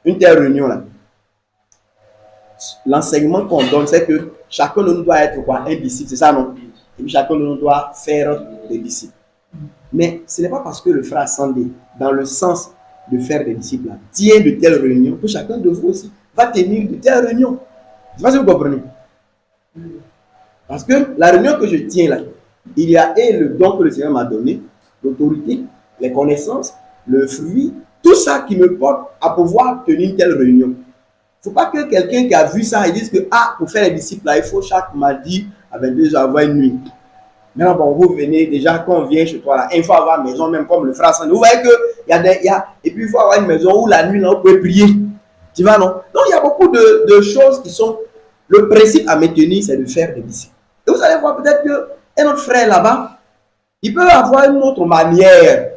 une telle réunion-là, l'enseignement qu'on donne, c'est que chacun de nous doit être quoi? Un disciple, c'est ça, non? Et puis chacun de nous doit faire des disciples. Mais ce n'est pas parce que le frère Ascendé, dans le sens de faire des disciples, tient de telles réunions, que chacun de vous aussi va tenir de telles réunions. Je ne sais pas si vous comprenez. Parce que la réunion que je tiens là, il y a le don que le Seigneur m'a donné, l'autorité, les connaissances, le fruit, tout ça qui me porte à pouvoir tenir une telle réunion. Il ne faut pas que quelqu'un qui a vu ça, il dise que pour faire les disciples là, il faut chaque mardi à 22h avoir une nuit. Maintenant, bon, vous venez déjà, quand on vient chez toi là, il faut avoir une maison, même comme le frère Sandé. Vous voyez et puis il faut avoir une maison où la nuit là, vous pouvez prier. Tu vois, non? Donc il y a beaucoup de choses qui sont. Le principe à maintenir, c'est de faire des disciples. Et vous allez voir peut-être qu'un autre frère là-bas, il peut avoir une autre manière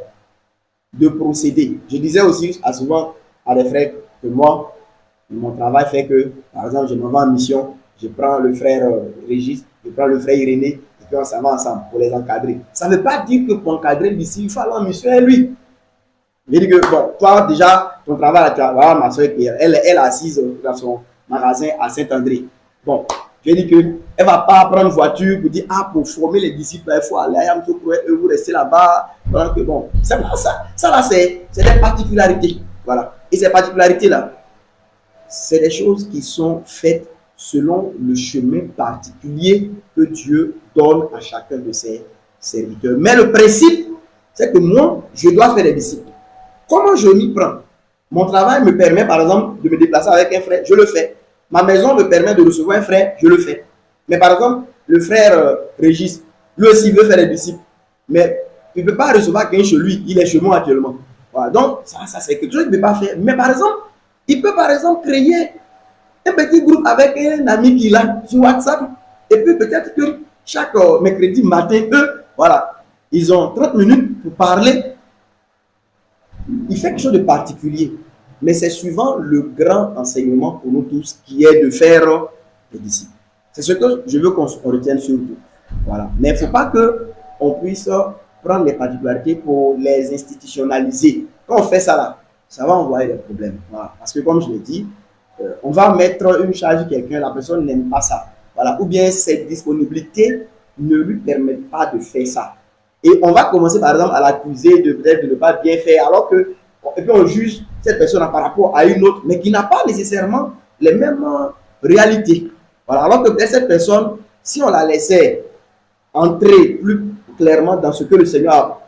de procéder. Je disais aussi souvent à des frères que moi, mon travail fait que, par exemple, je m'envoie en mission, je prends le frère Régis, je prends le frère Irénée, et puis on s'en va ensemble pour les encadrer. Ça ne veut pas dire que pour encadrer d'ici, il faut aller en mission avec lui. Je dis que, bon, toi déjà, ton travail, voilà, ma soeur, elle est assise dans son magasin à Saint-André. Bon, je dis qu'elle ne va pas prendre une voiture pour dire, pour former les disciples, il faut aller à Yamto pour vous rester là-bas. Voilà que bon, c'est pas ça. Ça là, c'est des particularités. Voilà. Et ces particularités-là, c'est des choses qui sont faites selon le chemin particulier que Dieu donne à chacun de ses serviteurs. Mais le principe, c'est que moi, je dois faire des disciples. Comment je m'y prends? Mon travail me permet, par exemple, de me déplacer avec un frère, je le fais. Ma maison me permet de recevoir un frère, je le fais. Mais par exemple, le frère Régis, lui aussi veut faire des disciples. Mais il ne peut pas recevoir quelqu'un chez lui, il est chez moi actuellement. Voilà. Donc, ça c'est quelque chose qu'il ne peut pas faire. Mais par exemple, il peut par exemple créer un petit groupe avec un ami qu'il a sur WhatsApp. Et puis peut-être que chaque mercredi matin, voilà, ils ont 30 minutes pour parler. Il fait quelque chose de particulier. Mais c'est souvent le grand enseignement pour nous tous qui est de faire des disciples. C'est ce que je veux qu'on retienne surtout. Voilà. Mais il ne faut pas qu'on puisse prendre les particularités pour les institutionnaliser. Quand on fait ça là, ça va envoyer des problèmes. Voilà. Parce que comme je l'ai dit, on va mettre une charge sur quelqu'un, la personne n'aime pas ça. Voilà. Ou bien cette disponibilité ne lui permet pas de faire ça. Et on va commencer par exemple à l'accuser de peut-être de ne pas bien faire, alors que et puis on juge cette personne par rapport à une autre, mais qui n'a pas nécessairement les mêmes réalités. Voilà. Alors que peut-être cette personne, si on la laissait entrer plus clairement dans ce que le Seigneur a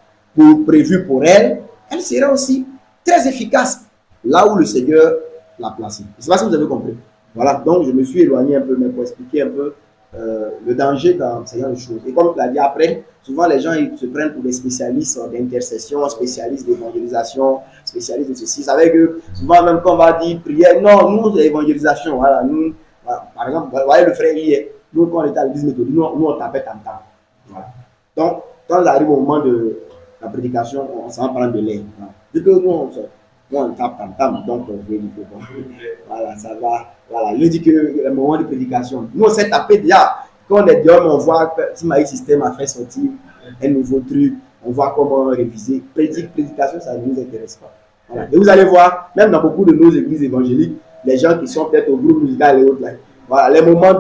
prévu pour elle, elle serait aussi très efficace là où le Seigneur l'a placée. Je ne sais pas si vous avez compris. Voilà, donc je me suis éloigné un peu, mais pour expliquer un peu le danger dans ce genre de choses. Et comme tu l'as dit après, souvent les gens ils se prennent pour des spécialistes d'intercession, spécialistes d'évangélisation, spécialistes de ceci. Ça veut dire que souvent même quand on va dire prière, non, nous c'est évangélisation. Voilà, nous, voilà, par exemple, vous voyez le frère hier, nous quand on était à l'église méthodique, nous on tapait tam-tam. Voilà. Donc, quand on arrive au moment de la prédication, on s'en prend de l'air. Voilà. Vu que nous on tape tam-tam, donc je dis que bon, voilà, ça va. Voilà, je dis que le moment de prédication, nous on s'est tapé déjà. Quand on est dehors, on voit que si Maïs Système a fait sortir un nouveau truc, on voit comment réviser. Prédication, ça ne nous intéresse pas. Voilà. Et vous allez voir, même dans beaucoup de nos églises évangéliques, les gens qui sont peut-être au groupe musical et autres, là, voilà, les moments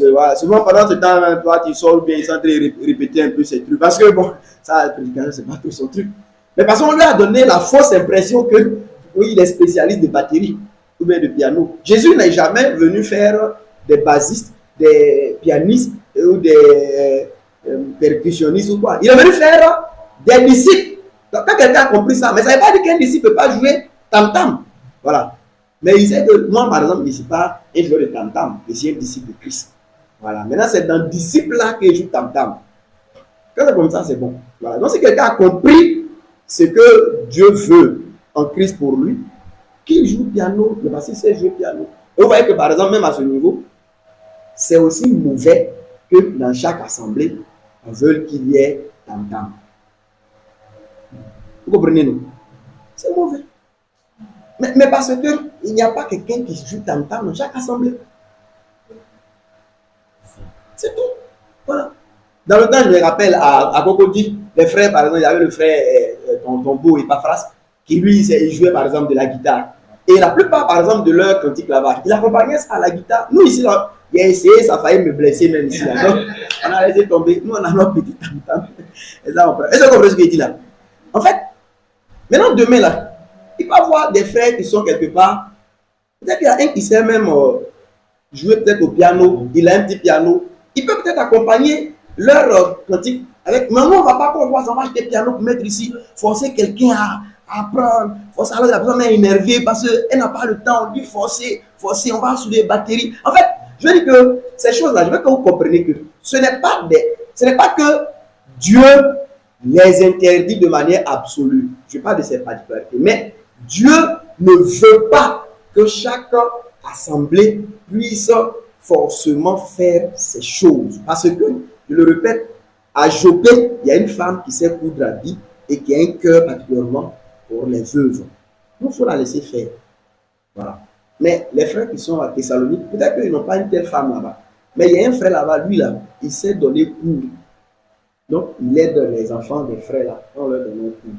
voilà. Souvent pendant ce temps, toi tu sors bien, ils sont en train de répéter un peu ces trucs. Parce que bon, ça, la prédication, c'est pas tout son truc. Mais parce qu'on lui a donné la fausse impression que oui, il est spécialiste de batterie ou bien de piano. Jésus n'est jamais venu faire des bassistes, des pianistes ou des percussionnistes ou quoi. Il est venu faire des disciples. Donc, quand quelqu'un a compris ça, mais ça ne veut pas dire qu'un disciple ne peut pas jouer tam-tam. Voilà. Mais il sait que moi, par exemple, je ne suis pas un joueur de tam-tam, je suis un disciple de Christ. Voilà. Maintenant, c'est dans le disciple-là que je joue tam-tam. Quand c'est comme ça, c'est bon. Voilà. Donc, si quelqu'un a compris ce que Dieu veut en Christ pour lui, qu'il joue piano, le bassiste sait jouer piano. Et vous voyez que, par exemple, même à ce niveau, c'est aussi mauvais que dans chaque assemblée, on veut qu'il y ait tam-tam. Vous comprenez, nous? C'est mauvais. Mais parce qu'il n'y a pas quelqu'un qui joue tam-tam dans chaque assemblée. C'est tout. Voilà. Dans le temps, je me rappelle à Cocody, les frères, par exemple, il y avait le frère Tombo et Paphras, qui lui, il jouait par exemple de la guitare. Et la plupart, par exemple, de leurs cantiques là-bas, ils accompagnaient ça à la guitare. Nous, ici, là, il a essayé, ça a failli me blesser même ici. Là. Donc, on a laissé tomber. Nous, on a notre petit tam-tam. Et ça, on prend. Est-ce que vous comprenez ce qu'il dit là? En fait, maintenant, demain, là, il peut y avoir des frères qui sont quelque part. Peut-être qu'il y a un qui sait même jouer peut-être au piano. Il a un petit piano. Il peut peut-être accompagner leur cantique avec. Mais nous, on ne va pas qu'on voit, on va acheter des pianos pour mettre ici, forcer quelqu'un à apprendre. Forcer, alors la personne est énervée parce qu'elle n'a pas le temps. On dit forcer, on va sur des batteries. En fait, je veux dire que ces choses-là, je veux que vous compreniez que ce n'est pas que Dieu les interdit de manière absolue. Je parle de ces particularités. Mais Dieu ne veut pas que chaque assemblée puisse forcément faire ces choses. Parce que, je le répète, à Jopé, il y a une femme qui sait coudre habits et qui a un cœur particulièrement pour les veuves. Donc, il faut la laisser faire. Voilà. Mais les frères qui sont à Thessalonique, peut-être qu'ils n'ont pas une telle femme là-bas. Mais il y a un frère là-bas, lui là, il sait donner cours. Donc, il aide les enfants des frères là, on leur donne un cours.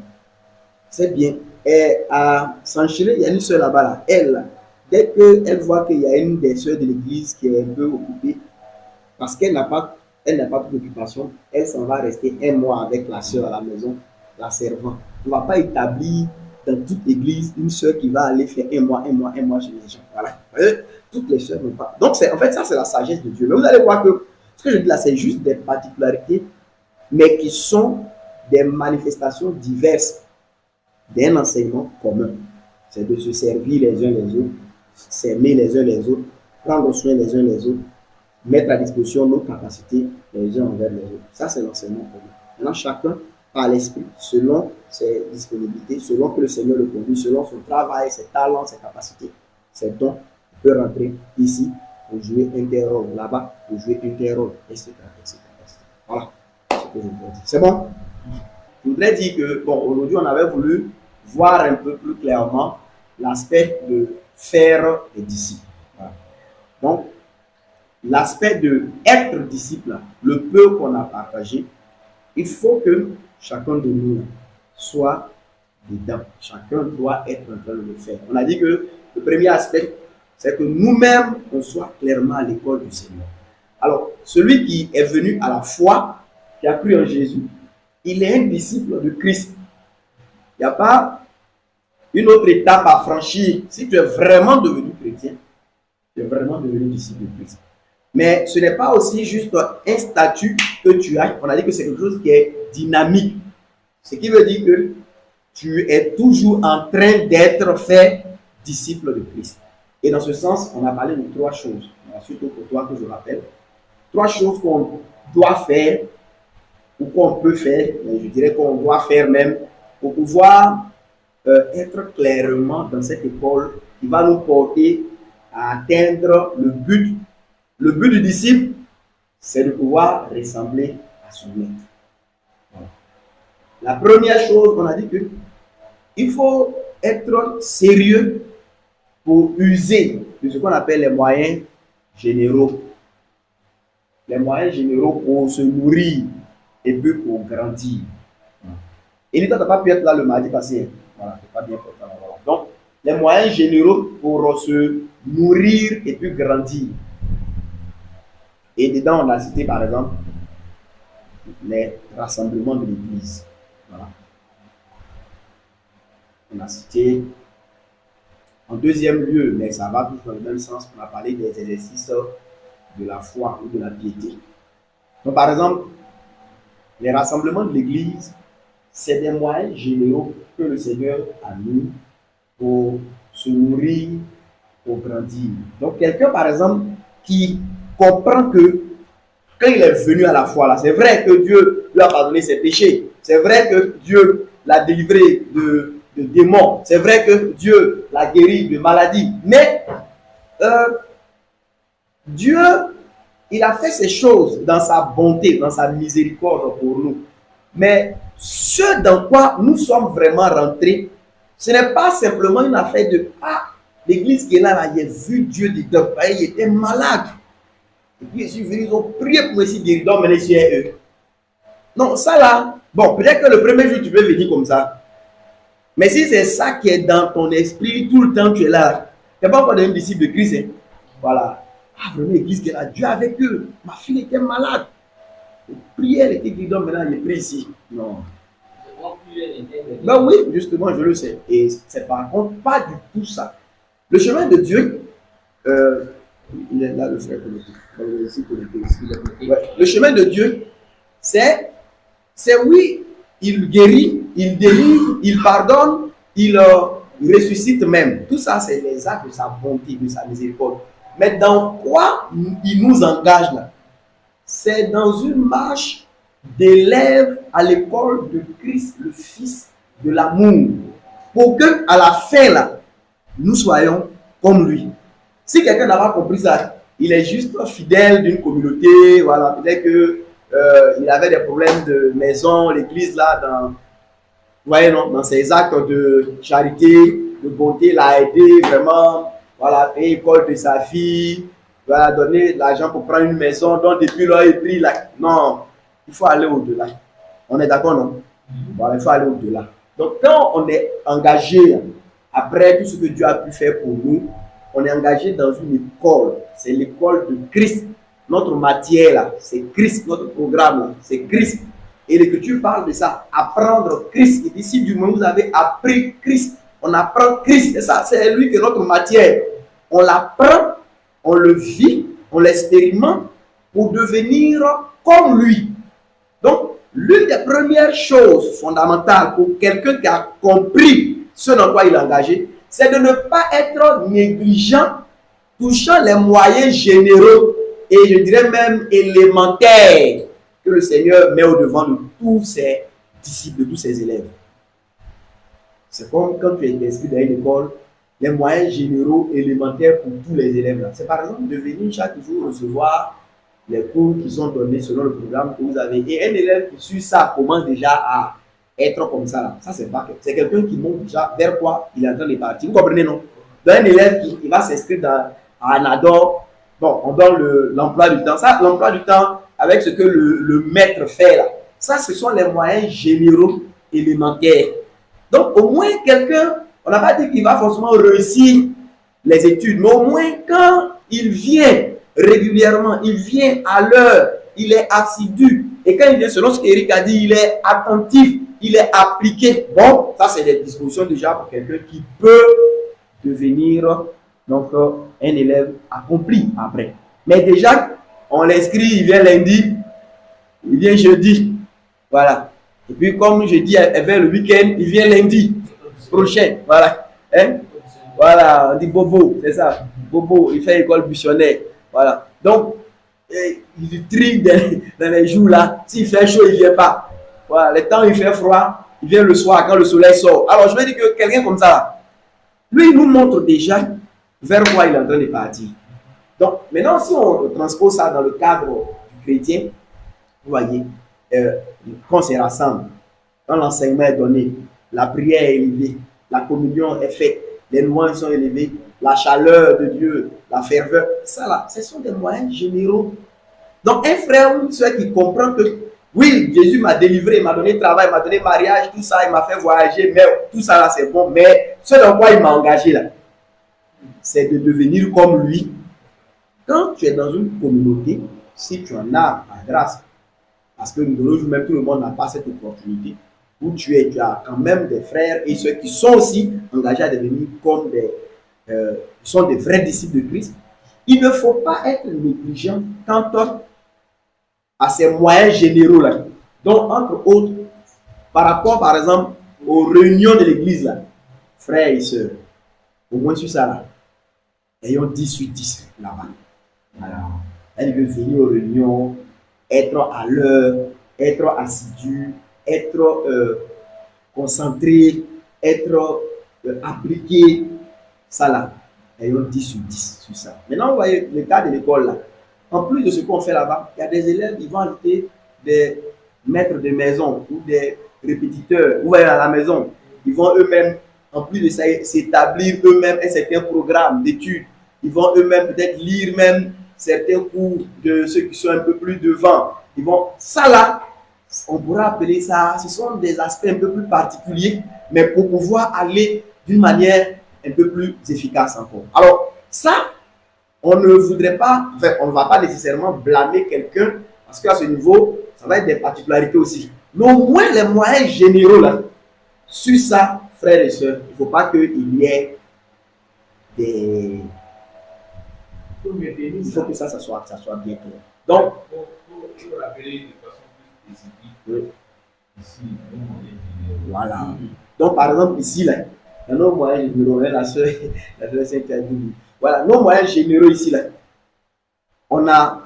C'est bien. Et à Sanchiré, il y a une soeur là-bas, là. Elle, là, dès qu'elle voit qu'il y a une des soeurs de l'église qui est un peu occupée, parce qu'elle n'a pas d'occupation, elle s'en va rester un mois avec la soeur à la maison, la servante. On ne va pas établir dans toute l'église une soeur qui va aller faire un mois chez les gens. Voilà. Toutes les soeurs n'ont pas. Donc, en fait, ça, c'est la sagesse de Dieu. Mais vous allez voir que ce que je dis là, c'est juste des particularités, mais qui sont des manifestations diverses d'un enseignement commun. C'est de se servir les uns les autres, s'aimer les uns les autres, prendre soin les uns les autres, mettre à disposition nos capacités les uns envers les autres. Ça, c'est l'enseignement commun. Maintenant, chacun, par l'esprit, selon ses disponibilités, selon que le Seigneur le conduit, selon son travail, ses talents, ses capacités, ses dons, peut rentrer ici pour jouer un tel rôle, là-bas pour jouer un tel rôle, etc. Voilà ce que je voudrais dire. C'est bon? Je voudrais dire que, bon, aujourd'hui, on avait voulu voir un peu plus clairement l'aspect de faire des disciples. Voilà. Donc, l'aspect de être disciple, le peu qu'on a partagé, il faut que chacun de nous soit dedans. Chacun doit être en train de le faire. On a dit que le premier aspect, c'est que nous-mêmes, on soit clairement à l'école du Seigneur. Alors, celui qui est venu à la foi, qui a cru en Jésus, il est un disciple de Christ. Il n'y a pas une autre étape à franchir. Si tu es vraiment devenu chrétien, tu es vraiment devenu disciple de Christ. Mais ce n'est pas aussi juste un statut que tu as. On a dit que c'est quelque chose qui est dynamique. Ce qui veut dire que tu es toujours en train d'être fait disciple de Christ. Et dans ce sens, on a parlé de trois choses. Surtout pour toi que je rappelle. Trois choses qu'on doit faire ou qu'on peut faire, mais je dirais qu'on doit faire même pour pouvoir être clairement dans cette école qui va nous porter à atteindre le but. Le but du disciple, c'est de pouvoir ressembler à son maître. Voilà. La première chose, on a dit que il faut être sérieux pour user de ce qu'on appelle les moyens généraux. Les moyens généraux pour se nourrir et puis pour grandir. Et l'État n'a pas pu être là le mardi passé. Voilà, c'est pas bien important. Voilà. Donc, les moyens généraux pour se nourrir et puis grandir. Et dedans, on a cité par exemple les rassemblements de l'Église. Voilà. On a cité en deuxième lieu, mais ça va toujours dans le même sens, on a parlé des exercices de la foi ou de la piété. Donc par exemple, les rassemblements de l'Église, c'est des moyens généraux que le Seigneur a mis pour se nourrir, pour grandir. Donc quelqu'un par exemple qui comprend que quand il est venu à la foi, là, c'est vrai que Dieu lui a pardonné ses péchés. C'est vrai que Dieu l'a délivré de démons. C'est vrai que Dieu l'a guéri de maladies. Mais Dieu, il a fait ces choses dans sa bonté, dans sa miséricorde pour nous. Mais ce dans quoi nous sommes vraiment rentrés, ce n'est pas simplement une affaire de « Ah, l'église qui est là, il a vu Dieu dedans. Il était malade. Et puis, ils ont prié pour essayer de guérir, donc maintenant, c'est eux. » Non, ça là, bon, peut-être que le premier jour, tu peux venir comme ça. Mais si c'est ça qui est dans ton esprit, tout le temps tu es là, tu n'es pas encore devenu disciple de Christ. Hein? Voilà. Ah, vraiment, l'église qui est là, Dieu avec eux. Ma fille était malade. Prière était guidon, maintenant il est pris ici. Non. Ben oui, justement, je le sais. Et c'est par contre pas du tout ça. Le chemin de Dieu, il est là, le frère connecté. Ouais. Le chemin de Dieu, c'est oui, il guérit, il délivre, il pardonne, il ressuscite même. Tout ça, c'est les actes de sa bonté, de sa miséricorde. Mais dans quoi il nous engage là? C'est dans une marche d'élèves à l'école de Christ, le Fils de l'amour. Pour que, à la fin là, nous soyons comme lui. Si quelqu'un n'a pas compris ça, il est juste fidèle d'une communauté, voilà, peut-être que il avait des problèmes de maison, l'église là, dans ses actes de charité, de bonté, l'a aidé vraiment, voilà, payer l'école de sa fille, voilà, donner de l'argent pour prendre une maison, donc depuis là, il prie là. Non, il faut aller au-delà. On est d'accord, non? Voilà, il faut aller au-delà. Donc quand on est engagé, après tout ce que Dieu a pu faire pour nous, on est engagé dans une école. C'est l'école de Christ. Notre matière là, c'est Christ. Notre programme là, c'est Christ. Et l'Écriture parle de ça. Apprendre Christ. Il dit, si du moment où vous avez appris Christ, on apprend Christ. Et ça, c'est lui qui est notre matière. On l'apprend, on le vit, on l'expérimente pour devenir comme lui. Donc, l'une des premières choses fondamentales pour quelqu'un qui a compris ce dans quoi il est engagé, c'est de ne pas être négligent, touchant les moyens généraux et je dirais même élémentaires que le Seigneur met au devant de tous ses disciples, de tous ses élèves. C'est comme quand tu es inscrit dans une école, les moyens généraux élémentaires pour tous les élèves. C'est par exemple de venir chaque jour recevoir les cours qui sont donnés selon le programme que vous avez. Et un élève qui suit ça commence déjà à être comme ça. Là. Ça, c'est pas c'est quelqu'un qui montre déjà vers quoi il est en train de partir. Vous comprenez, non? Dans un élève qui va s'inscrire à un adore, bon, on donne l'emploi du temps. Ça, l'emploi du temps, avec ce que le maître fait là, ça, ce sont les moyens généraux élémentaires. Donc, au moins, quelqu'un, on n'a pas dit qu'il va forcément réussir les études, mais au moins, quand il vient régulièrement, il vient à l'heure, il est assidu. Et quand il vient, selon ce qu'Éric a dit, il est attentif, il est appliqué. Bon, ça, c'est des dispositions déjà pour quelqu'un qui peut devenir donc, un élève accompli après. Mais déjà, on l'inscrit, il vient lundi, il vient jeudi. Voilà. Et puis, comme je dis, vers le week-end, il vient lundi prochain. Voilà. Hein? Voilà, on dit Bobo, c'est ça. Bobo, il fait école missionnaire. Voilà. Donc, il trie dans les jours là. S'il fait chaud, il ne vient pas. Voilà. Le temps, il fait froid, il vient le soir quand le soleil sort. Alors, je veux dire que quelqu'un comme ça, lui, il nous montre déjà vers quoi il est en train de partir. Donc, maintenant, si on transpose ça dans le cadre du chrétien, vous voyez, quand on se rassemble, quand l'enseignement est donné, la prière est élevée, la communion est faite, les louanges sont élevées, la chaleur de Dieu, la ferveur, ça là, ce sont des moyens généraux. Donc, un frère ou une soeur qui comprend que oui, Jésus m'a délivré, il m'a donné travail, il m'a donné mariage, tout ça, il m'a fait voyager, mais tout ça là c'est bon, mais ce dans quoi il m'a engagé là, c'est de devenir comme lui. Quand tu es dans une communauté, si tu en as la grâce, parce que de nos jours même tout le monde n'a pas cette opportunité, où tu as quand même des frères et ceux qui sont aussi engagés à devenir comme sont des vrais disciples de Christ. Il ne faut pas être négligent quant à ces moyens généraux là. Donc, entre autres, par rapport par exemple aux réunions de l'église là, frères et sœurs, au moins sur ça là, ayons 10 là-bas. Alors, elle veut venir aux réunions, être à l'heure, être assidu, être concentré, être appliqué. Ça là, ayons 10 sur ça. Maintenant, vous voyez le cas de l'école là. En plus de ce qu'on fait là-bas, il y a des élèves qui vont ajouter des maîtres de maison ou des répétiteurs. Vous voyez à la maison, ils vont eux-mêmes, en plus de ça, s'établir eux-mêmes un certain programme d'études. Ils vont eux-mêmes peut-être lire même certains cours de ceux qui sont un peu plus devant. Ça là, on pourrait appeler ça, ce sont des aspects un peu plus particuliers, mais pour pouvoir aller d'une manière un peu plus efficace encore. Alors, ça, on ne voudrait pas, enfin, on ne va pas nécessairement blâmer quelqu'un, parce qu'à ce niveau, ça va être des particularités aussi. Mais au moins, les moyens généraux, là, sur ça, frères et sœurs, il ne faut pas qu'il y ait des... Il faut que ça soit bien clair. Donc, pour rappeler de façon plus spécifique, oui. Ici, Voilà. Donc, par exemple, ici, là, dans nos moyens généraux, la soeur Sainte a dit, voilà, nos moyens généraux ici, là, on a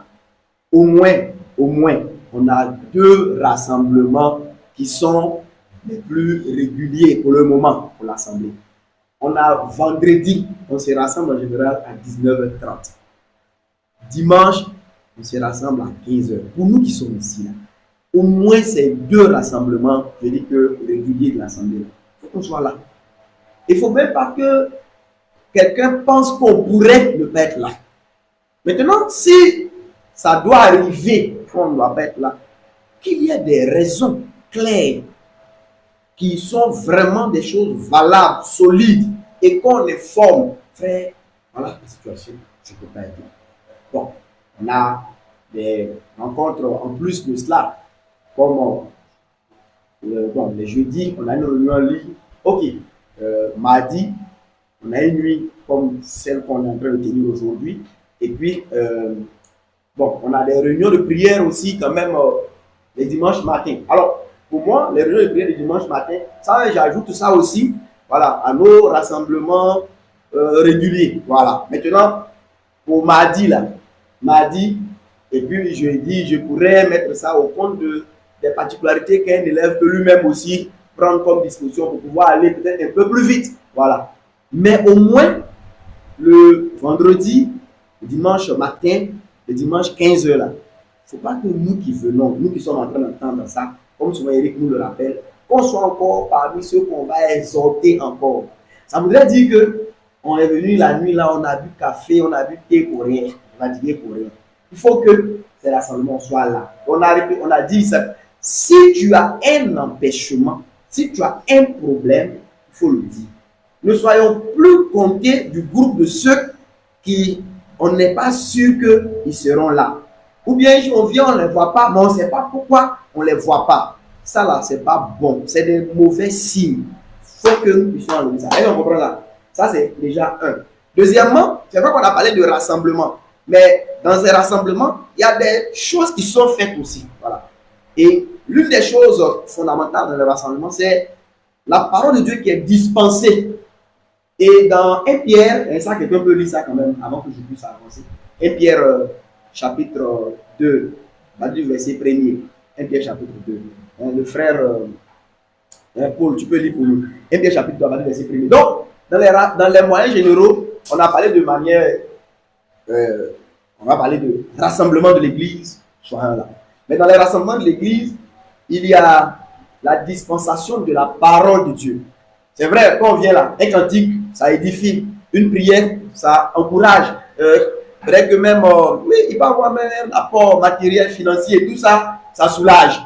au moins, on a 2 rassemblements qui sont les plus réguliers pour le moment pour l'Assemblée. On a vendredi, on se rassemble en général à 19h30. Dimanche, on se rassemble à 15h. Pour nous qui sommes ici, là, au moins ces 2 rassemblements, je dis que réguliers de l'Assemblée, il faut qu'on soit là. Il ne faut même pas que quelqu'un pense qu'on pourrait ne pas être là. Maintenant, si ça doit arriver qu'on ne doit pas être là, qu'il y ait des raisons claires qui sont vraiment des choses valables, solides, et qu'on les forme. Frère, voilà la situation, je ne peux pas être là. Bon, on a des rencontres en plus de cela, comme bon, les jeudis, on a une réunion en ligne. Ok, mardi, on a une nuit comme celle qu'on est en train de tenir aujourd'hui. Et puis, bon, on a des réunions de prière aussi quand même les dimanches matins. Alors, pour moi, les réunions de prière les dimanches matins, ça, j'ajoute ça aussi, voilà, à nos rassemblements réguliers. Voilà. Maintenant, pour mardi, là, mardi, et puis jeudi, je pourrais mettre ça au compte des particularités qu'un élève peut lui-même aussi prendre comme disposition pour pouvoir aller peut-être un peu plus vite. Voilà. Mais au moins, le vendredi, le dimanche matin, le dimanche 15h là, il ne faut pas que nous qui venons, nous qui sommes en train d'entendre ça, comme souvent Eric nous le rappelle, qu'on soit encore parmi ceux qu'on va exhorter encore. Ça voudrait dire que on est venu la nuit là, on a bu café, on a bu thé pour rien, on a dîné pour rien. Il faut que ces rassemblements soient là. On a dit ça. Si tu as un empêchement, si tu as un problème, il faut le dire. Ne soyons plus comptés du groupe de ceux qui, on n'est pas sûr qu'ils seront là. Ou bien on vient, on ne les voit pas, mais on ne sait pas pourquoi on ne les voit pas. Ça là, c'est pas bon. C'est des mauvais signes. Il faut que nous puissions enlever ça. Et on comprend là. Ça, c'est déjà un. Deuxièmement, c'est vrai qu'on a parlé de rassemblement. Mais dans ces rassemblements, il y a des choses qui sont faites aussi. Voilà. Et l'une des choses fondamentales dans le rassemblement, c'est la parole de Dieu qui est dispensée. Et dans 1 Pierre, et ça quelqu'un peut lire ça quand même avant que je puisse avancer. 1 Pierre chapitre 2, du verset 1er. 1 Pierre chapitre 2. Le frère Paul, tu peux lire pour nous. 1 Pierre chapitre 2, du verset 1er. Donc, dans les moyens généraux, on a parlé de manière, on va parler de rassemblement de l'église, là. Mais dans les rassemblements de l'église, il y a la dispensation de la parole de Dieu. C'est vrai, quand on vient là, un cantique, ça édifie. Une prière, ça encourage. Vrai que même, oui, il va avoir même un apport matériel, financier, tout ça, ça soulage.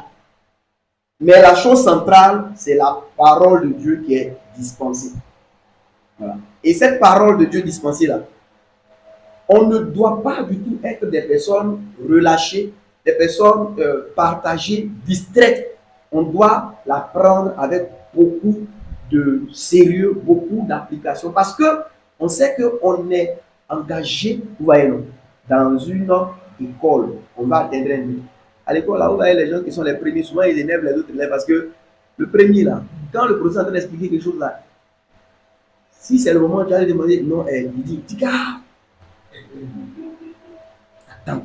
Mais la chose centrale, c'est la parole de Dieu qui est dispensée. Voilà. Et cette parole de Dieu dispensée là, on ne doit pas du tout être des personnes relâchées, des personnes partagées, distraites. On doit la prendre avec beaucoup de sérieux, beaucoup d'application, parce que on sait qu'on est engagé, vous voyez, dans une école. On va atteindre un but. À l'école, là, vous voyez les gens qui sont les premiers, souvent ils énervent les autres élèves parce que le premier là, quand le professeur est en train d'expliquer quelque chose là, si c'est le moment où tu vas lui demander, non, il dit, gars, attends,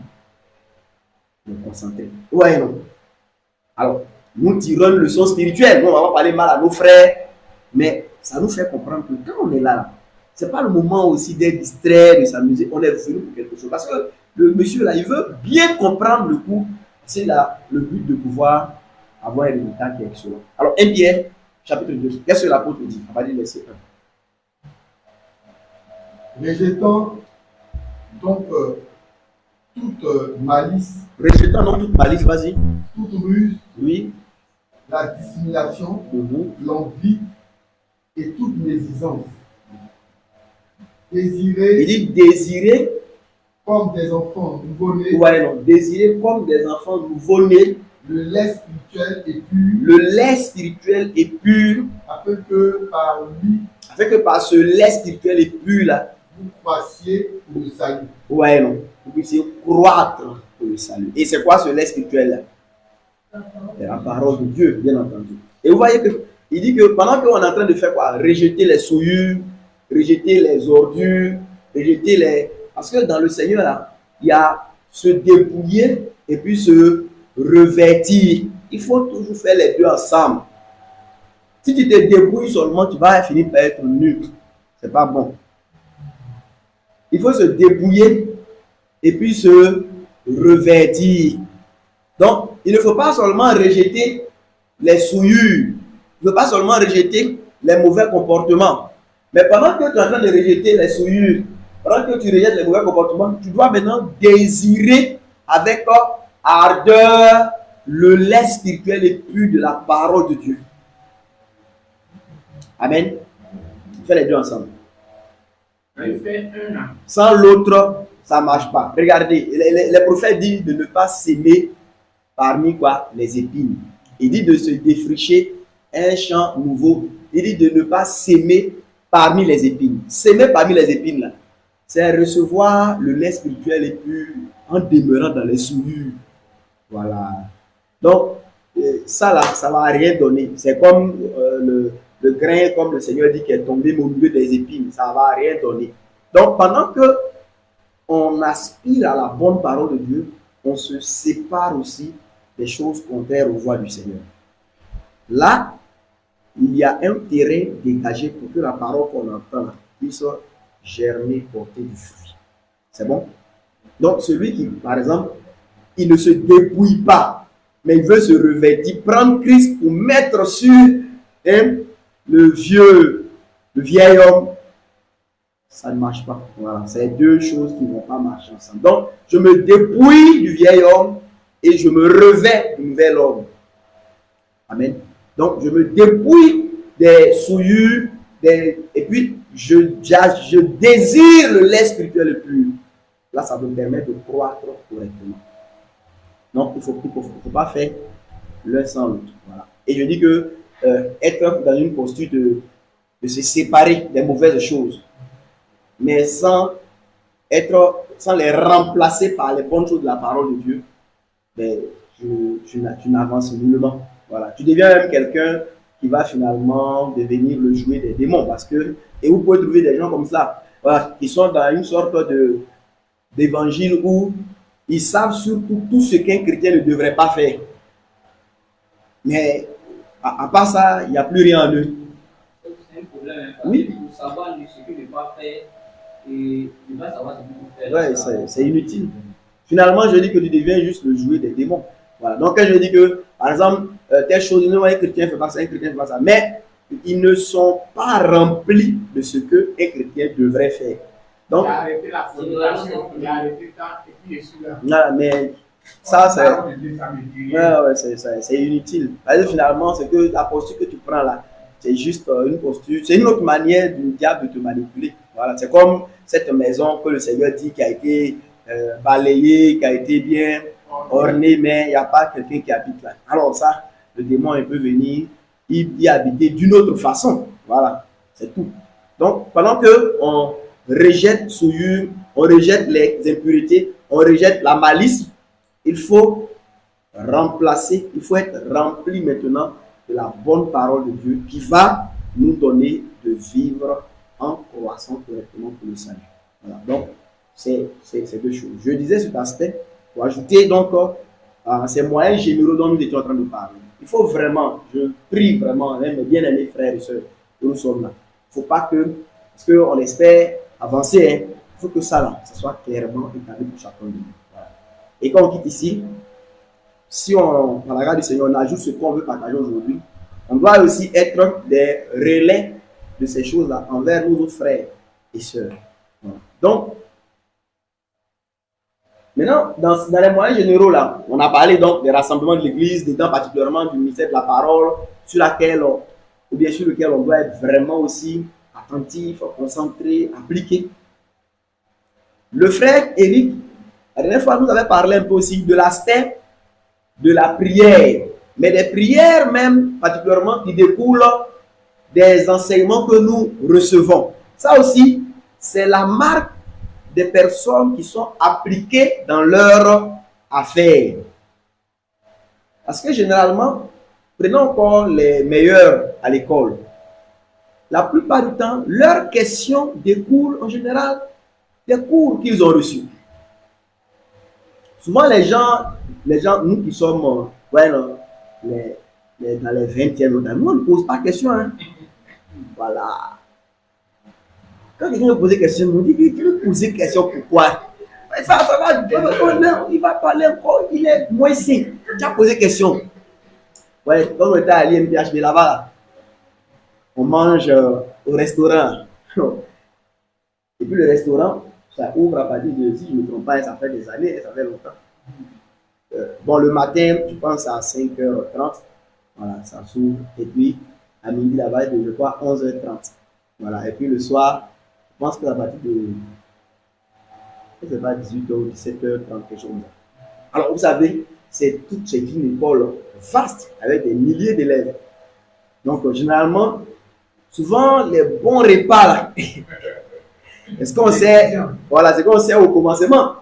me concentrer. Ouais, non. Alors, nous tirons une leçon spirituelle. Nous, on va parler mal à nos frères, mais ça nous fait comprendre que quand on est là, ce n'est pas le moment aussi d'être distrait, de s'amuser. On est venu pour quelque chose. Parce que le monsieur là, il veut bien comprendre le coup. C'est là le but de pouvoir avoir un résultat qui est excellent. Alors, 1 Pierre, chapitre 2. Qu'est-ce que l'apôtre dit? On va dire verset 1. Rejetant donc toute malice, Rejetant donc toute malice, vas-y. toute ruse, Oui. la dissimulation, Mhm. l'envie et toute médisance. Il Désirez dit désirer, comme des enfants nouveau-nés ouais, non, désirer comme des enfants nouveau-nés le lait spirituel et pur, le lait spirituel et pur, afin que par lui afin que par ce lait spirituel et pur là, vous croissiez pour le salut. ouais, non, vous puissiez croître pour le salut. Et c'est quoi ce lait spirituel là? C'est la parole de Dieu, bien entendu. Et vous voyez que il dit que pendant qu'on est en train de faire quoi? Rejeter les souillures, rejeter les ordures, rejeter les. Parce que dans le Seigneur là, il y a se dépouiller et puis se revêtir. Il faut toujours faire les deux ensemble. Si tu te débrouilles seulement, tu vas finir par être nu. C'est pas bon. Il faut se débrouiller et puis se revêtir. Donc, il ne faut pas seulement rejeter les souillures. Il ne faut pas seulement rejeter les mauvais comportements. Mais pendant que tu es en train de rejeter les souillures, pendant que tu rejettes les mauvais comportements, tu dois maintenant désirer avec ardeur le lait spirituel et pur de la parole de Dieu. Amen. Fais les deux ensemble. Il fait un an. Sans l'autre, ça ne marche pas. Regardez, les prophètes disent de ne pas s'aimer parmi quoi? Les épines. Il dit de se défricher un champ nouveau. Il dit de ne pas s'aimer parmi les épines. S'aimer parmi les épines, là, c'est recevoir le lait spirituel et pur en demeurant dans les souillures. Voilà. Donc, ça là, ça ne va rien donner. C'est comme le grain, comme le Seigneur dit, qui est tombé au milieu des épines. Ça ne va rien donner. Donc, pendant que on aspire à la bonne parole de Dieu, on se sépare aussi des choses contraires aux voies du Seigneur. Là, il y a un terrain dégagé pour que la parole qu'on entend puisse germer, porter du fruit. C'est bon? Donc, celui qui, par exemple, il ne se dépouille pas, mais il veut se revêtir, prendre Christ pour mettre sur le vieil homme, ça ne marche pas. Voilà, c'est deux choses qui ne vont pas marcher ensemble. Donc, je me dépouille du vieil homme et je me revêt du nouvel homme. Amen. Donc, je me dépouille des souillures, et puis je désire le lait spirituel le pur. Là, ça me permet de croître correctement. Donc, il ne faut pas faire l'un sans l'autre. Voilà. Et je dis que être dans une posture de se séparer des mauvaises choses, mais sans les remplacer par les bonnes choses de la parole de Dieu, ben, tu n'avances nullement. Voilà. Tu deviens même quelqu'un qui va finalement devenir le jouet des démons. Et vous pouvez trouver des gens comme ça, voilà, qui sont dans une sorte d'évangile où ils savent surtout tout ce qu'un chrétien ne devrait pas faire. Mais à part ça, il n'y a plus rien en eux. C'est un problème. Oui. Pour savoir ce que ne pas faire et ne pas savoir ce qu'il faut faire. Ouais, c'est inutile. Finalement, je dis que tu deviens juste le jouet des démons. Voilà. Donc, quand je dis que, par exemple, telle chose, non, un chrétien ne fait pas ça, un chrétien ne fait pas ça, mais ils ne sont pas remplis de ce qu'un chrétien devrait faire. Donc, Il a arrêté la fornication, il a arrêté ça, et puis il est sur la. non, mais ça, c'est. Ça me dit rien. Ouais, c'est inutile. Parce que finalement, c'est que la posture que tu prends là, c'est juste une posture, c'est une autre manière du diable de te manipuler. Voilà, c'est comme cette maison que le Seigneur dit qui a été balayée, qui a été bien ornée, mais il n'y a pas quelqu'un qui habite là. Alors ça, le démon il peut venir y habiter d'une autre façon. Voilà, c'est tout. Donc, pendant que on rejette souillure, on rejette les impuretés, on rejette la malice, il faut remplacer, il faut être rempli maintenant de la bonne parole de Dieu qui va nous donner de vivre en croissant correctement pour le salut. Voilà. Donc, c'est deux choses. Je disais cet aspect pour ajouter donc ces moyens généraux dont nous étions en train de parler. Il faut vraiment, je prie vraiment, mes bien-aimés frères et sœurs, que nous sommes là. Il ne faut pas que, parce qu'on espère avancer, il faut que ça là, ça soit clairement établi pour chacun de nous. Voilà. Et quand on quitte ici, si on, dans la grâce du Seigneur, on ajoute ce qu'on veut partager aujourd'hui, on doit aussi être des relais de ces choses-là envers nos autres frères et sœurs. Voilà. Donc, Maintenant, dans les moyens généraux, là, on a parlé donc des rassemblements de l'Église, des temps particulièrement du ministère de la parole, sur laquelle, ou bien sur lequel on doit être vraiment aussi attentif, concentré, appliqué. Le frère Eric, la dernière fois, nous avait parlé un peu aussi de l'aspect de la prière, mais des prières même particulièrement qui découlent des enseignements que nous recevons. Ça aussi, c'est la marque des personnes qui sont appliquées dans leur affaire. Parce que généralement, prenons encore les meilleurs à l'école. La plupart du temps, leurs questions découlent en général des cours qu'ils ont reçus. Souvent, les gens, nous qui sommes dans les 20e, nous on ne pose pas de questions. Hein. Voilà. Quand quelqu'un veut poser des questions, on dit qu'il veut poser des questions pourquoi? Ça va, il va parler encore, il est moins 5. Tu as posé des questions. Ouais, quand on était à l'IMPHB là-bas, on mange au restaurant. Et puis le restaurant, ça ouvre à partir de, si je ne me trompe pas, ça fait des années, ça fait longtemps. Bon, le matin, je pense à 5h30, voilà, ça s'ouvre. Et puis, à midi là-bas, je crois 11h30. Voilà, et puis le soir, je pense qu'à partir de, je ne sais pas, 18h ou 17h30, quelque chose. Alors, vous savez, c'est une école vaste avec des milliers d'élèves. Donc, généralement, souvent, les bons repas, là, est-ce qu'on sait, voilà, c'est qu'on sait au commencement.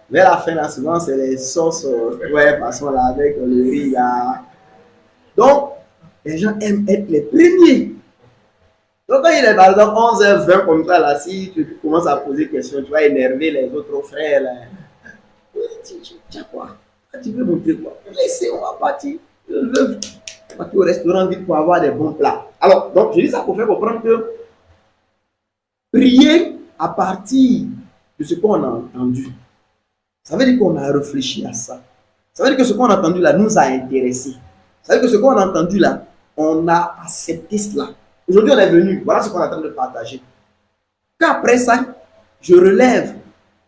Vers la fin, là, souvent, c'est les sauces, ouais, façon là, avec le riz, là. Donc, les gens aiment être les premiers. Donc, quand il est par exemple 11h20 comme ça, là, si tu commences à poser des questions, tu vas énerver les autres frères, là. Tu as quoi? Tu veux montrer quoi? Laissez, on va partir. Je veux partir au restaurant vite pour avoir des bons plats. Alors, donc, je dis ça pour faire comprendre que prier à partir de ce qu'on a entendu, ça veut dire qu'on a réfléchi à ça. Ça veut dire que ce qu'on a entendu là nous a intéressés. Ça veut dire que ce qu'on a entendu là, on a accepté cela. Aujourd'hui, on est venu. Voilà ce qu'on est en train de partager. Qu'après ça, je relève,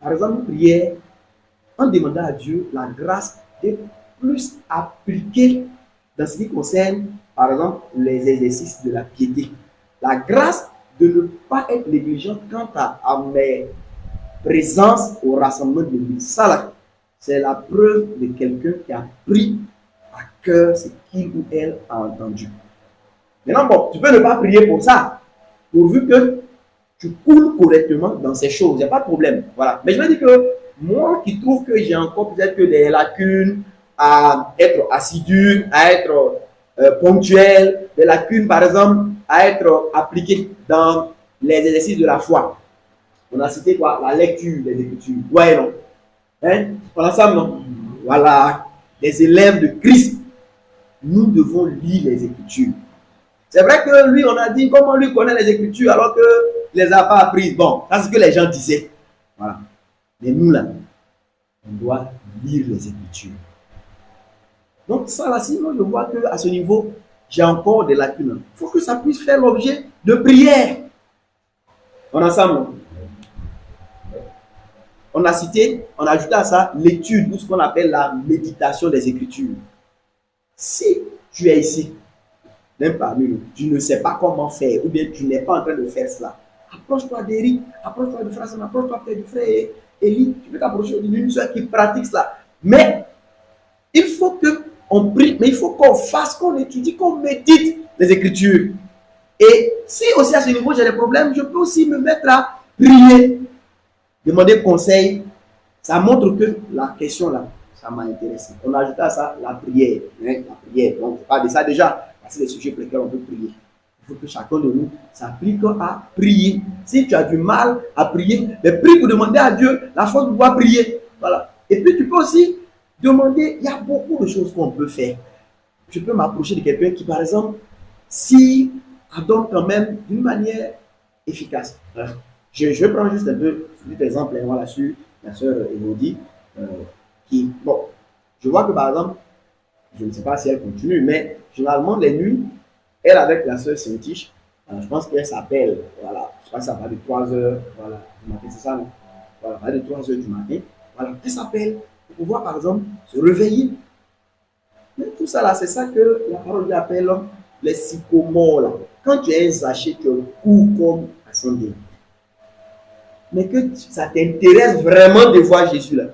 par exemple, une prière en demandant à Dieu la grâce de plus appliquer dans ce qui concerne, par exemple, les exercices de la piété. La grâce de ne pas être négligent quant à mes présences au rassemblement de l'église. Ça, là, c'est la preuve de quelqu'un qui a pris à cœur ce qu'il ou elle a entendu. Maintenant, bon, tu peux ne pas prier pour ça, pourvu que tu coules correctement dans ces choses. Il n'y a pas de problème. Voilà. Mais je me dis que moi qui trouve que j'ai encore peut-être que des lacunes à être assidu, à être ponctuel, des lacunes, par exemple, à être appliqué dans les exercices de la foi. On a cité quoi? La lecture des Écritures. Ouais, non? Hein? On a ça, non? Voilà. Les élèves de Christ, nous devons lire les Écritures. C'est vrai que lui, on a dit comment lui connaît les Écritures alors que les a pas apprises. Bon, c'est ce que les gens disaient. Voilà. Mais nous, là, on doit lire les Écritures. Donc, ça, là, sinon, je vois qu'à ce niveau, j'ai encore des lacunes. Il faut que ça puisse faire l'objet de prière. On a ça, non? On a cité, on a ajouté à ça l'étude ou ce qu'on appelle la méditation des Écritures. Si tu es ici, même parmi nous, tu ne sais pas comment faire, ou bien tu n'es pas en train de faire cela, approche-toi d'Éric, approche-toi de frère, approche-toi peut-être du frère Élie, tu peux t'approcher d'une soeur qui pratique cela. Mais il faut qu'on prie, mais il faut qu'on fasse, qu'on étudie, qu'on médite les Écritures. Et si aussi à ce niveau j'ai des problèmes, je peux aussi me mettre à prier, demander conseil. Ça montre que la question là, ça m'a intéressé. On a ajouté à ça la prière. Hein, la prière. Donc, on parle de ça déjà. C'est des sujets pour lesquels on peut prier. Il faut que chacun de nous s'applique à prier. Si tu as du mal à prier, mais prie pour demander à Dieu la force de pouvoir prier. Voilà. Et puis tu peux aussi demander, il y a beaucoup de choses qu'on peut faire. Je peux m'approcher de quelqu'un qui, par exemple, si adonne quand même d'une manière efficace. Je prends juste un peu cet exemple, voilà, sur la sœur Elodie, qui, bon, je vois que par exemple, je ne sais pas si elle continue, mais généralement les nuits, elle avec la sœur Saint-Tiche, je pense qu'elle s'appelle, voilà, je sais pas si ça va de 3 heures, voilà, c'est ça, non? voilà, de 3 heures du matin, voilà, elle s'appelle pour pouvoir, par exemple, se réveiller. Mais tout ça là, c'est ça que la parole appelle les sycomores là. Quand tu es un sachet, tu es court comme à son dé. Mais que ça t'intéresse vraiment de voir Jésus là.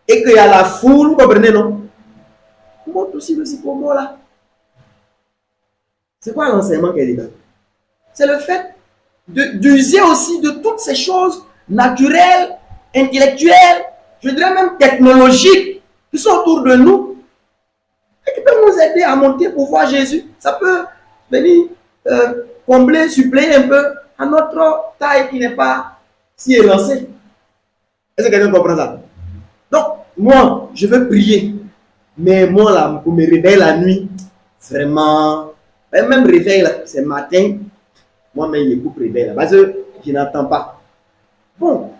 Et qu'il y a la foule, vous comprenez, non? Montre aussi le sycomore là. C'est quoi l'enseignement qu'elle est là? C'est le fait d'user aussi de toutes ces choses naturelles, intellectuelles, je dirais même technologiques, qui sont autour de nous et qui peuvent nous aider à monter pour voir Jésus. Ça peut venir combler, suppléer un peu à notre taille qui n'est pas si élancée. Est-ce que quelqu'un comprend ça? Donc, moi, je veux prier. Mais moi, là, pour me réveiller la nuit, vraiment, même réveil, là, c'est matin, moi-même, je coupe réveil, là, parce que je n'entends pas. Bon,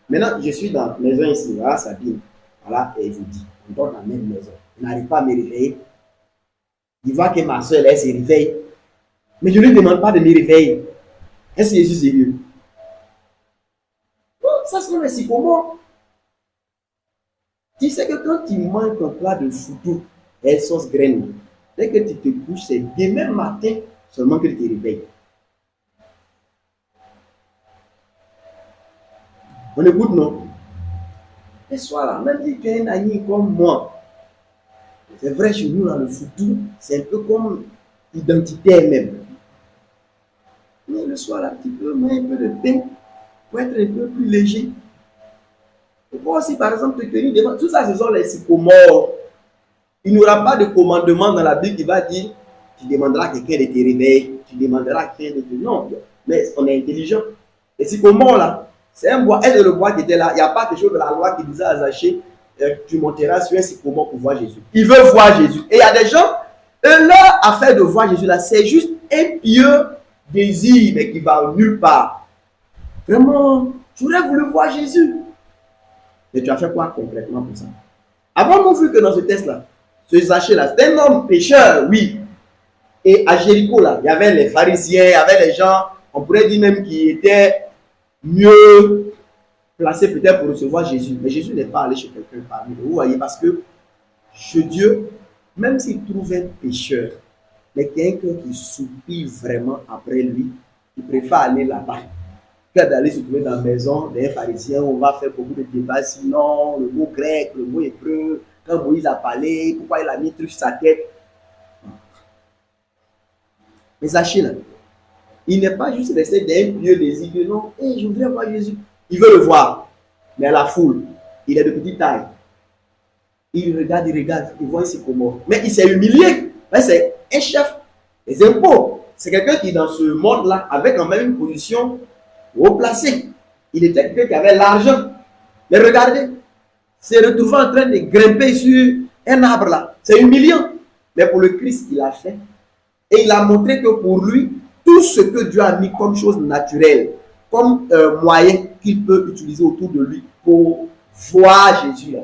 maintenant, je suis dans la maison ici, voilà, Sabine, voilà, et je vous dis, on dort dans la même maison. Je n'arrive pas à me réveiller. Il voit que ma soeur, elle se réveille. Mais je ne lui demande pas de me réveiller. Est-ce que je suis sérieux? Bon, ça, c'est le sycomore. Tu sais que quand tu manges ton plat de foutou et sauce graine, dès que tu te couches, c'est demain matin seulement que tu te réveilles. On écoute, non? Et soit là, même si tu es un ami comme moi, c'est vrai, chez nous, dans le foutu, c'est un peu comme identitaire même. Mais le soir, là, tu peux manger un peu de pain pour être un peu plus léger. Et pour aussi, par exemple, te tenir devant. Tout ça, ce sont les sycomores. Il n'y aura pas de commandement dans la Bible qui va dire tu demanderas à quelqu'un de te réveiller, tu demanderas à quelqu'un de te. Non, mais on est intelligent. Les sycomores, là, c'est un bois. Et le bois qui était là, il n'y a pas quelque chose de la loi qui disait à Zachée tu monteras sur un sycomore pour voir Jésus. Il veut voir Jésus. Et il y a des gens, leur affaire de voir Jésus là, c'est juste un pieux désir, mais qui va nulle part. Vraiment, tu aurais voulu voir Jésus. Mais tu as fait quoi concrètement pour ça? Avons-nous vu que dans ce texte-là, ce Zachée là, c'était un homme pécheur, oui. Et à Jéricho là, il y avait les pharisiens, il y avait les gens, on pourrait dire même qui étaient mieux placé peut-être pour recevoir Jésus. Mais Jésus n'est pas allé chez quelqu'un parmi eux. Vous voyez, parce que chez Dieu, même s'il trouve un pécheur, mais quelqu'un qui soupire vraiment après lui, il préfère aller là-bas que d'aller se trouver dans la maison des pharisiens où on va faire beaucoup de débats. Sinon, le mot grec, le mot hébreu, quand Moïse a parlé, pourquoi il a mis un truc sur sa tête. Mais sachez là, il n'est pas juste resté d'un pieux désir que non, hey, je voudrais voir Jésus. Il veut le voir, mais à la foule, il est de petite taille. Il regarde, il voit ici comment. Mais il s'est humilié. C'est un chef des impôts. C'est quelqu'un qui, dans ce monde-là, avait quand même une position haut placée. Il était quelqu'un qui avait l'argent. Mais regardez, s'est retrouvé en train de grimper sur un arbre là. C'est humiliant. Mais pour le Christ, il a fait. Et il a montré que pour lui, tout ce que Dieu a mis comme chose naturelle, comme moyen qu'il peut utiliser autour de lui pour voir Jésus là,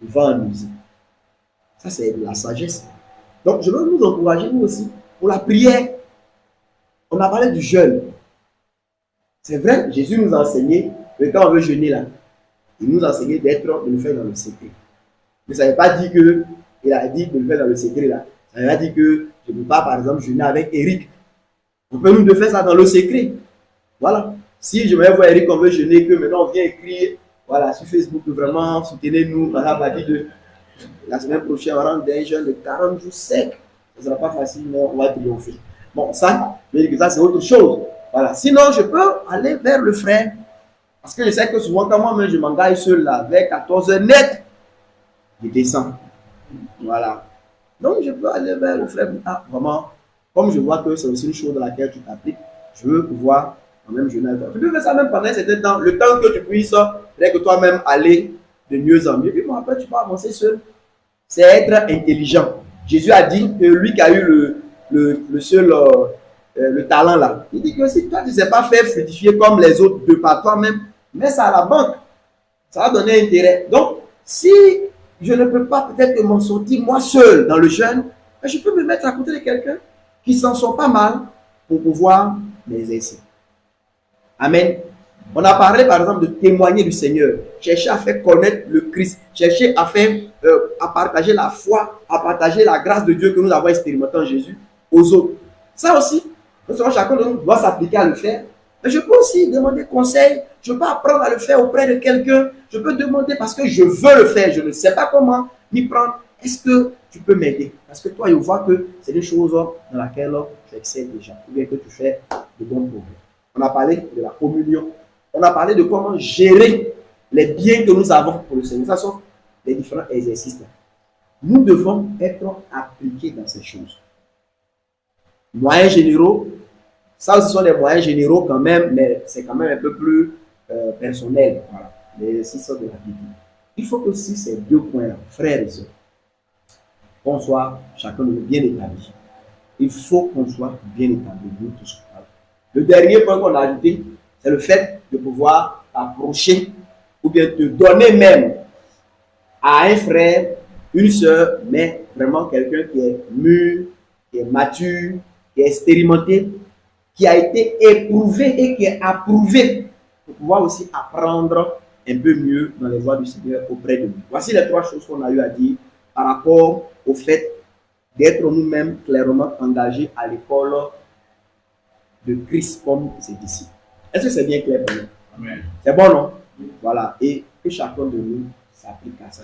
il va en user. Ça, c'est de la sagesse. Donc, je veux nous encourager, nous aussi, pour la prière. On a parlé du jeûne. C'est vrai, Jésus nous a enseigné que quand on veut jeûner là, il nous a enseigné de le faire dans le secret. Mais ça ne veut pas dire que il a dit de le faire dans le secret là. Ça veut pas dire que je ne peux pas, par exemple, jeûner avec Eric. On peut nous de faire ça dans le secret. Voilà. Si je vais voir Eric, on veut jeûner, que maintenant on vient écrire, voilà, sur Facebook, vraiment, soutenez-nous, par exemple, à partir de la semaine prochaine, on rentre dans un jeûne de 40 jours secs. Ce ne sera pas facile, mais on va triompher. Bon, ça, je veux dire que ça, c'est autre chose. Voilà. Sinon, je peux aller vers le frère. Parce que je sais que souvent, quand moi-même, je m'engage seul là, vers 14h net, je descends. Voilà. Donc, je peux aller vers le frère. Ah, vraiment, comme je vois que c'est aussi une chose dans laquelle tu t'appliques, je veux pouvoir quand même jeûner avec toi. Tu peux faire ça même pendant un certain temps, le temps que tu puisses, que toi-même aller de mieux en mieux. Puis bon, après, tu peux avancer seul. C'est être intelligent. Jésus a dit que lui qui a eu le talent là, il dit que si toi tu ne sais pas faire fructifier comme les autres de par toi-même, mets ça à la banque. Ça va donner intérêt. Donc, si je ne peux pas peut-être m'en sortir moi seul dans le jeûne, je peux me mettre à côté de quelqu'un qui s'en sort pas mal pour pouvoir m'exercer. Amen. On a parlé par exemple de témoigner du Seigneur, chercher à faire connaître le Christ, chercher à faire, à partager la foi, à partager la grâce de Dieu que nous avons expérimenté en Jésus aux autres. Ça aussi, chacun de nous doit s'appliquer à le faire. Mais je peux aussi demander conseil, je peux apprendre à le faire auprès de quelqu'un, je peux demander parce que je veux le faire, je ne sais pas comment m'y prendre. Est-ce que tu peux m'aider? Parce que toi, je vois que c'est des choses dans lesquelles tu excelles déjà, ou bien que tu fais de bons progrès. On a parlé de la communion, on a parlé de comment gérer les biens que nous avons pour le Seigneur. Ça sont les différents exercices. Nous devons être appliqués dans ces choses. Moyens généraux, ça aussi sont des moyens généraux quand même, mais c'est quand même un peu plus personnel. Voilà, les exercices de la Bible. Il faut que si ces deux points-là, frères et sœurs, qu'on soit chacun de nous bien établi. Il faut qu'on soit bien établi, nous tous. Le dernier point qu'on a ajouté, c'est le fait de pouvoir approcher ou bien de donner même à un frère, une sœur, mais vraiment quelqu'un qui est mûr, qui est mature, qui est expérimenté, qui a été éprouvé et qui est approuvé pour pouvoir aussi apprendre un peu mieux dans les voies du Seigneur auprès de nous. Voici les trois choses qu'on a eu à dire par rapport au fait d'être nous-mêmes clairement engagés à l'école de Christ comme ses disciples. Est-ce que c'est bien clair pour nous? C'est bon, non? Voilà. Et que chacun de nous s'applique à ça.